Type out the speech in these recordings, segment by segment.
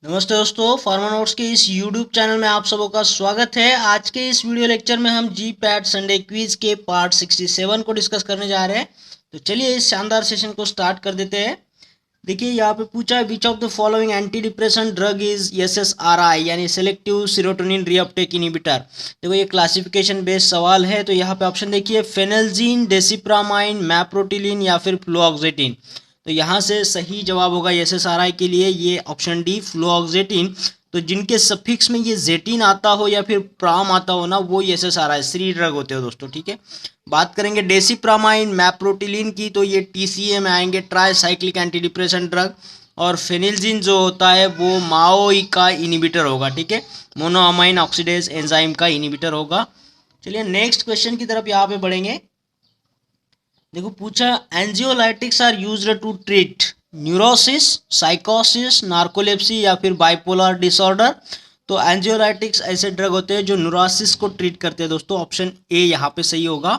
नमस्ते दोस्तों, pharma notes के इस यूट्यूब चैनल में आप सबों का स्वागत है। आज के इस वीडियो लेक्चर में हम जी पैट संडे क्विज के पार्ट 67 को डिस्कस करने जा रहे हैं। तो चलिए इस शानदार सेशन को स्टार्ट कर देते हैं। देखिए यहाँ पे पूछा है which of the following anti depression drug is SSRI यानी सेलेक्टिव सीरोटोनिन रीअपटेक इनहिबिटर। देखो ये क्लासिफिकेशन बेस्ड सवाल है। तो यहाँ पे ऑप्शन देखिए फेनेल्जीन, डेसिप्रामाइन, मैप्रोटिलिन या फिर फ्लोऑक्सेटिन। तो यहाँ से सही जवाब होगा SSRI के लिए ये ऑप्शन डी फ्लोऑक्सेटिन। तो जिनके सफिक्स में ये जेटिन आता हो या फिर प्राम आता हो ना, वो SSRI श्री ड्रग होते हो दोस्तों। ठीक है, बात करेंगे डेसिप्रामाइन, मैप्रोटिलिन की, तो ये TCA में आएंगे, try cyclic anti depression drug. और फेनिलजिन जो होता है वो माओई का इनिबिटर होगा। ठीक है, मोनोअमाइन ऑक्सीडेज एंजाइम का इनिबिटर होगा। चलिए नेक्स्ट क्वेश्चन की तरफ यहाँ पे बढ़ेंगे। देखो पूछा anxiolytics are used to treat neurosis, साइकोसिस, नार्कोलेप्सी या फिर बाइपोलर डिसऑर्डर। तो एंजियोलाइटिक्स ऐसे ड्रग होते हैं जो न्यूरोसिस को ट्रीट करते हैं दोस्तों। ऑप्शन ए यहाँ पे सही होगा।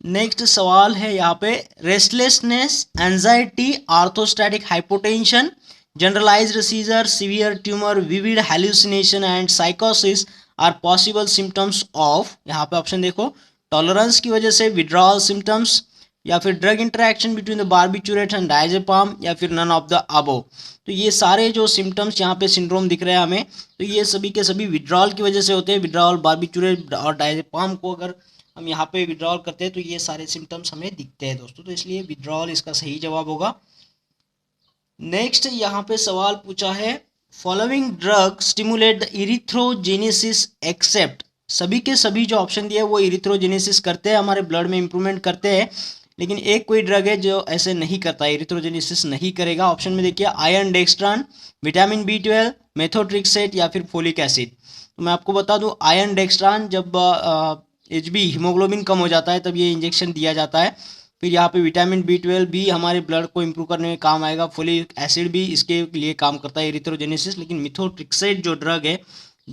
नेक्स्ट सवाल है यहाँ पे restlessness, anxiety, orthostatic hypotension, generalised seizure, severe tumour, vivid hallucination and साइकोसिस आर पॉसिबल सिम्टम्स ऑफ। यहाँ पे ऑप्शन देखो, टॉलरेंस की वजह से विड्रॉल सिम्टम्स, या फिर drug interaction between the barbiturate and diazepam, या फिर नन ऑफ द अबव। तो ये सारे जो सिम्टम्स यहाँ पे सिंड्रोम दिख रहे हैं हमें, तो ये सभी के सभी विड्रॉल की वजह से होते हैं। विड्रॉल, बारबिचुरेट और डायजेपाम को अगर हम यहाँ पे विड्रॉल करते हैं तो ये सारे सिम्टम्स हमें दिखते हैं दोस्तों। तो इसलिए विड्रॉल इसका सही जवाब होगा। नेक्स्ट यहाँ पे सवाल पूछा है following drug stimulate the erythrogenesis except. सभी के सभी जो ऑप्शन दिए वो इरिथ्रोजेनेसिस करते हैं, हमारे ब्लड में इंप्रूवमेंट करते हैं, लेकिन एक कोई ड्रग है जो ऐसे नहीं करता, इरिथ्रोजेनेसिस नहीं करेगा। ऑप्शन में देखिए iron dextran, vitamin B12, methotrexate या फिर फोलिक एसिड। तो मैं आपको बता दूं आयरन डेक्स्ट्रान जब HB हीमोग्लोबिन कम हो जाता है तब ये इंजेक्शन दिया जाता है। फिर यहाँ पे विटामिन B12 भी हमारे ब्लड को इम्प्रूव करने में काम आएगा। फोलिक एसिड भी इसके लिए काम करता है एरिथ्रोजेनेसिस। लेकिन मिथोट्रिक्सेट जो ड्रग है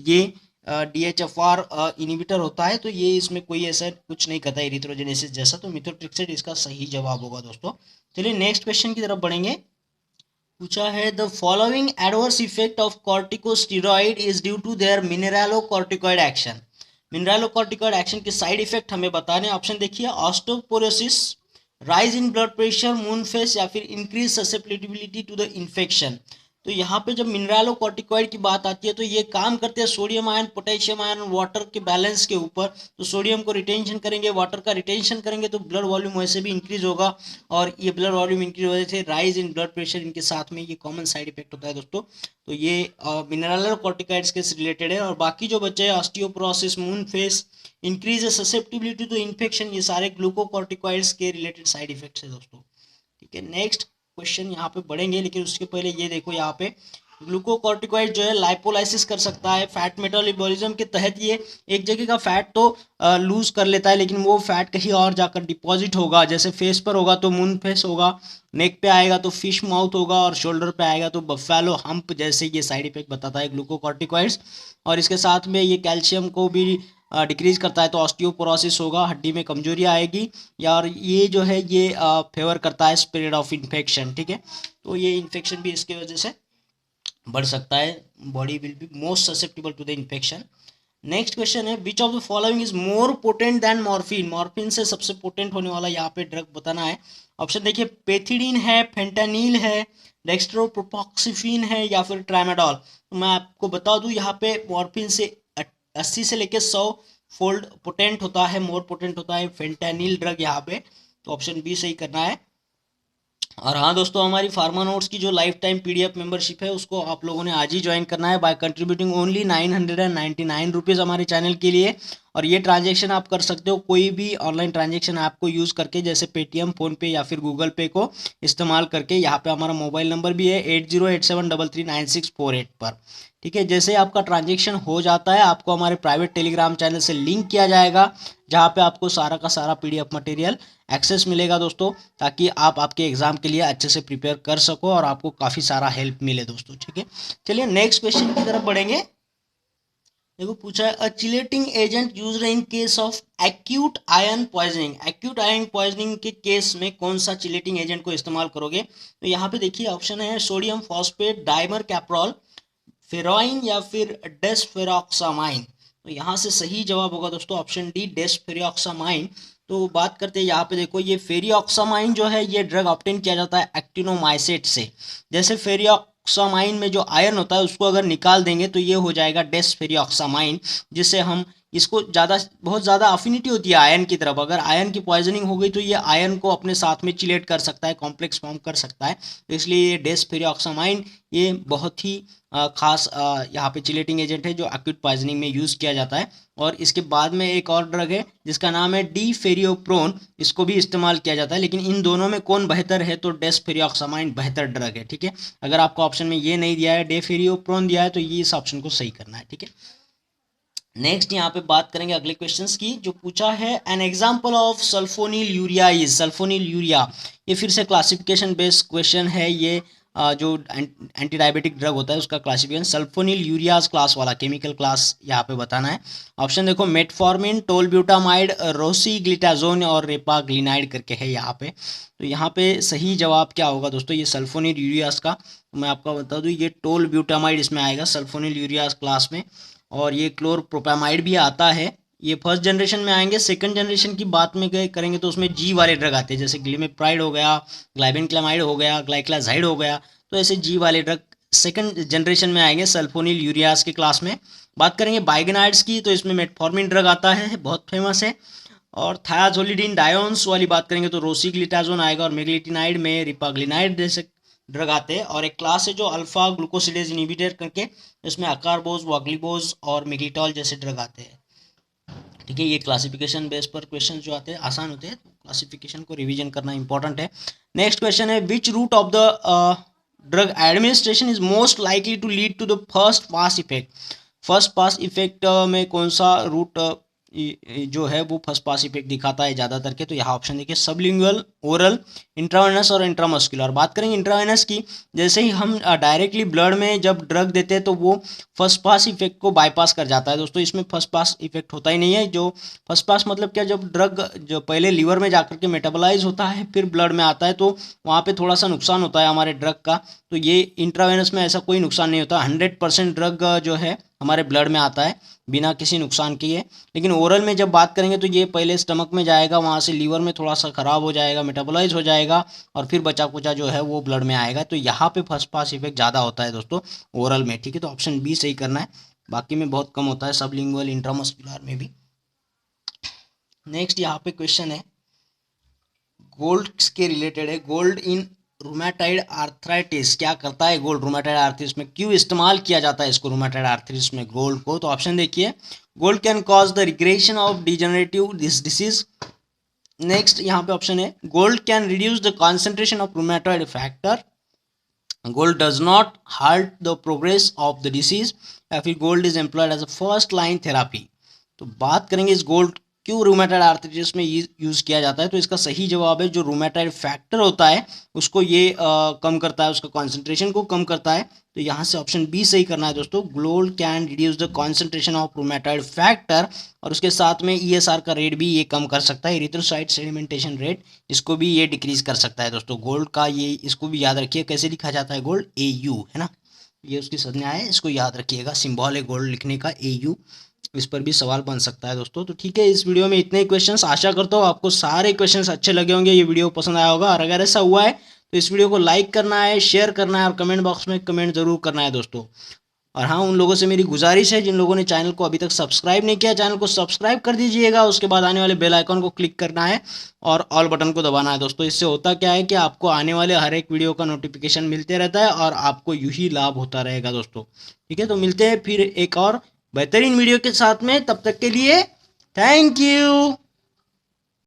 ये DHFR इनिबिटर होता है, तो ये इसमें कोई ऐसा कुछ नहीं करता एरिथ्रोजेनेसिस जैसा। तो मिथोट्रिक्सेट इसका सही जवाब होगा दोस्तों। चलिए नेक्स्ट क्वेश्चन की तरफ बढ़ेंगे। पूछा है the following adverse effect of corticosteroid is due to their mineralocorticoid action. Mineralocorticoid action के साइड इफेक्ट हमें बताने। ऑप्शन देखिए osteoporosis, rise in blood pressure, moon face या फिर increase susceptibility to the infection. तो यहाँ पे जब मिनरलोकॉर्टिकॉइड की बात आती है तो ये काम करते हैं सोडियम आयन, पोटेशियम आयन और वाटर के बैलेंस के ऊपर। तो सोडियम को रिटेंशन करेंगे, वाटर का रिटेंशन करेंगे, तो ब्लड वॉल्यूम वैसे भी इंक्रीज होगा। और ये ब्लड वॉल्यूम इंक्रीज होने से राइज इन ब्लड प्रेशर, इनके साथ में ये कॉमन साइड इफेक्ट होता है दोस्तों। तो ये मिनरलोकॉर्टिकॉइड्स के रिलेटेड है। और बाकी जो बचे हैं osteoporosis, moon face, increase susceptibility to infection, ये सारे ग्लूकोकॉर्टिकॉइड्स के रिलेटेड साइड इफेक्ट्स है दोस्तों। ठीक है, नेक्स्ट क्वेश्चन यहाँ पे बढ़ेंगे, लेकिन उसके पहले ये देखो यहाँ पे ग्लूकोकॉर्टिकॉइड जो है लाइपोलाइसिस कर सकता है फैट मेटाबॉलिज्म के तहत। ये एक जगह का फैट तो लूज कर लेता है, लेकिन वो फैट कहीं और जाकर डिपॉजिट होगा। जैसे फेस पर होगा तो मून फेस होगा, नेक पे आएगा तो फिश माउथ होगा, और शोल्डर पे आएगा तो बफेलो हम्प जैसे ये साइड इफेक्ट बताता है ग्लूकोकॉर्टिकॉइड्स। और इसके साथ में ये कैल्शियम को भी डिक्रीज करता है, तो ऑस्टियोपोरोसिस होगा, हड्डी में कमजोरी आएगी। या और ये जो है ये फेवर करता है स्प्रेड ऑफ इन्फेक्शन। ठीक है, तो ये इन्फेक्शन भी इसकी वजह से बढ़ सकता है। Body will be most susceptible to the infection. Next question है which of the following is more potent than morphine. Morphine से सबसे पोटेंट होने वाला यहाँ पे ड्रग बताना है। ऑप्शन देखिए पेथिडीन है, फेंटानिल है, डेक्स्ट्रोप्रोपोक्सिफिन है या फिर ट्रामाडोल। तो मैं आपको बता दूं यहाँ पे मॉर्फिन से 80 से लेकर 100 फोल्ड पोटेंट होता है, मोर पोटेंट होता है फेंटानिल ड्रग यहाँ पे। तो ऑप्शन बी सही करना है। और हाँ दोस्तों, हमारी फार्मा नोट्स की जो लाइफ टाइम PDF मेंबरशिप है उसको आप लोगों ने आज ही ज्वाइन करना है बाय कंट्रीब्यूटिंग ओनली 999 रुपीज़ हमारे चैनल के लिए। और ये ट्रांजेक्शन आप कर सकते हो कोई भी ऑनलाइन ट्रांजेक्शन ऐप को यूज़ करके, जैसे पेटीएम, फ़ोनपे या फिर गूगल पे को इस्तेमाल करके। यहाँ पे हमारा मोबाइल नंबर भी है 8087339648 पर। ठीक है, जैसे आपका ट्रांजेक्शन हो जाता है आपको हमारे प्राइवेट टेलीग्राम चैनल से लिंक किया जाएगा, जहाँ पे आपको सारा का सारा PDF मटेरियल एक्सेस मिलेगा दोस्तों, ताकि आप आपके एग्जाम के लिए अच्छे से प्रिपेयर कर सको और आपको काफ़ी सारा हेल्प मिले दोस्तों। ठीक है, चलिए नेक्स्ट क्वेश्चन की तरफ बढ़ेंगे। देखो पूछा है a chelating agent used in case of acute iron poisoning. Acute iron poisoning के केस में कौन सा चिलेटिंग एजेंट को इस्तेमाल करोगे। तो यहाँ पे देखिए ऑप्शन है सोडियम फॉस्फेट, डाइमर कैप्रोल, फेरॉइन या फिर डेस्फेरोक्सामाइन। तो यहाँ से सही जवाब होगा दोस्तों ऑप्शन डी, डेस्फेरोक्सामाइन। तो बात करते हैं यहाँ पे, देखो ये फेरियोक्सामाइन जो है ये ड्रग ऑब्टेन किया जाता है एक्टिनोमाइसेट से। जैसे फेरियोक्सामाइन में जो आयरन होता है उसको अगर निकाल देंगे तो ये हो जाएगा डेस्फेरियोक्सामाइन, जिससे हम इसको बहुत ज़्यादा अफिनिटी होती है आयरन की तरफ। अगर आयरन की पॉइजनिंग हो गई तो ये आयरन को अपने साथ में चिलेट कर सकता है, कॉम्प्लेक्स फॉर्म कर सकता है। तो इसलिए ये डेस्फेरियोक्सामाइन ये बहुत ही खास यहाँ पे चिलेटिंग एजेंट है जो एक्यूट पॉइजनिंग में यूज़ किया जाता है। और इसके बाद में एक और ड्रग है जिसका नाम है डीफेरियोप्रोन, इसको भी इस्तेमाल किया जाता है। लेकिन इन दोनों में कौन बेहतर है, तो डेस्फेरियोक्सामाइन बेहतर ड्रग है। ठीक है, अगर आपको ऑप्शन में ये नहीं दिया है, डेफेरियोप्रोन दिया है, तो ये इस ऑप्शन को सही करना है। ठीक है, नेक्स्ट यहाँ पे बात करेंगे अगले क्वेश्चंस की, जो पूछा है an example of sulphonyl urea is. Sulphonyl urea ये फिर से क्लासिफिकेशन बेस्ड क्वेश्चन है। ये जो एंटी डायबिटिक ड्रग होता है उसका क्लासिफिकेशन सल्फोनिल यूरियाज क्लास वाला केमिकल क्लास यहाँ पे बताना है। ऑप्शन देखो मेटफॉर्मिन, टोलब्यूटामाइड, रोसीग्लिटाजोन और रेपाग्लिनाइड करके है यहाँ पे। तो यहाँ पे सही जवाब क्या होगा दोस्तों, ये सल्फोनिल यूरियाज का, तो मैं आपको बता दूँ ये टोलब्यूटामाइड इसमें आएगा सल्फोनिल यूरियाज क्लास में। और ये क्लोरप्रोपामाइड भी आता है, ये फर्स्ट जनरेशन में आएंगे। सेकंड जनरेशन की बात में करेंगे तो उसमें जी वाले ड्रग आते हैं, जैसे ग्लिमेप्राइड हो गया, ग्लाइबेनक्लामाइड हो गया, ग्लाइक्लाजाइड हो गया। तो ऐसे जी वाले ड्रग सेकंड जनरेशन में आएंगे सल्फोनिल यूरियाज की क्लास में। बात करेंगे बाइगनाइड्स की, तो इसमें मेटफॉर्मिन ड्रग आता है, बहुत फेमस है। और थायाजोलिडीन डायोन्स वाली बात करेंगे तो रोसीग्लिटाजोन आएगा। और मेग्लिटिनाइड में रिपाग्लिनाइड जैसे ड्रग आते हैं। और एक क्लास है जो अल्फा ग्लूकोसिडेज इनहिबिटर करके, इसमें अकारबोज, वाग्लिबोज और मिग्लिटॉल जैसे ड्रग आते हैं। ठीक है, ये क्लासिफिकेशन बेस पर क्वेश्चन जो आते हैं आसान होते हैं, तो क्लासिफिकेशन को रिवीजन करना इंपॉर्टेंट है। नेक्स्ट क्वेश्चन है which route of the drug administration is most likely to lead to the first pass effect. First pass effect में कौन सा रूट जो है वो फर्स्ट पास इफेक्ट दिखाता है ज़्यादातर के, तो यहाँ ऑप्शन देखिए सबलिंगुअल, ओरल, इंट्रावेनस और इंट्रामस्कुलर। बात करेंगे इंट्रावेनस की, जैसे ही हम डायरेक्टली ब्लड में जब ड्रग देते हैं तो वो फर्स्ट पास इफेक्ट को बाईपास कर जाता है दोस्तों। इसमें फर्स्ट पास इफेक्ट होता ही नहीं है। जो फर्स्ट पास मतलब क्या, जब ड्रग जो पहले लीवर में जाकर के मेटाबोलाइज होता है फिर ब्लड में आता है, तो वहाँ पे थोड़ा सा नुकसान होता है हमारे ड्रग का। तो ये इंट्रावेनस में ऐसा कोई नुकसान नहीं होता, 100% ड्रग जो है हमारे ब्लड में आता है बिना किसी नुकसान किए। लेकिन ओरल में जब बात करेंगे तो ये पहले स्टमक में जाएगा, वहाँ से लीवर में थोड़ा सा ख़राब हो जाएगा, मेटाबोलाइज हो जाएगा और फिर बचा कुचा जो है वो ब्लड में आएगा। तो यहाँ पे फर्स्ट पास इफेक्ट ज़्यादा होता है दोस्तों ओरल में। ठीक है, तो ऑप्शन बी सही करना है, बाकी में बहुत कम होता है, सबलिंगुअल, इंट्रामस्कुलर में भी। नेक्स्ट यहाँ पे क्वेश्चन है गोल्ड के रिलेटेड है, गोल्ड इन रूमेटाइड आर्थराइटिस। क्या करता है गोल्ड रूमेटाइड आर्थराइटिस में, क्यों इस्तेमाल किया जाता है इसको रूमेटाइड आर्थराइटिस में गोल्ड को। तो ऑप्शन देखिए gold can cause the regression of degenerative this disease. Next यहाँ पे ऑप्शन है gold can reduce the concentration of rheumatoid factor, gold does not hurt the progress of the disease, या फिर gold is employed as a first line therapy. तो बात करेंगे इस gold क्यों रूमेटाइड आर्थराइटिस में यूज़ किया जाता है, तो इसका सही जवाब है जो रूमेटाइड फैक्टर होता है उसको ये कम करता है, उसका कॉन्सेंट्रेशन को कम करता है। तो यहाँ से ऑप्शन बी सही करना है दोस्तों, gold can reduce the concentration of rheumatoid factor. और उसके साथ में ESR का रेट भी ये कम कर सकता है, एरिथ्रोसाइट सेडिमेंटेशन रेट, इसको भी ये डिक्रीज कर सकता है दोस्तों गोल्ड का। ये इसको भी याद रखिए, कैसे लिखा जाता है गोल्ड, AU है ना, ये उसकी संज्ञा है, इसको याद रखिएगा, सिंबल है गोल्ड लिखने का AU। इस पर भी सवाल बन सकता है दोस्तों। तो ठीक है, इस वीडियो में इतने ही क्वेश्चंस, आशा करता हूँ आपको सारे क्वेश्चंस अच्छे लगे होंगे, ये वीडियो पसंद आया होगा। और अगर ऐसा हुआ है तो इस वीडियो को लाइक करना है, शेयर करना है और कमेंट बॉक्स में कमेंट जरूर करना है दोस्तों। और हाँ, उन लोगों से मेरी गुजारिश है जिन लोगों ने चैनल को अभी तक सब्सक्राइब नहीं किया, चैनल को सब्सक्राइब कर दीजिएगा। उसके बाद आने वाले बेल आइकन को क्लिक करना है और ऑल बटन को दबाना है दोस्तों। इससे होता क्या है कि आपको आने वाले हर एक वीडियो का नोटिफिकेशन मिलते रहता है और आपको यही लाभ होता रहेगा दोस्तों। ठीक है, तो मिलते हैं फिर एक और बेहतरीन वीडियो के साथ में, तब तक के लिए थैंक यू।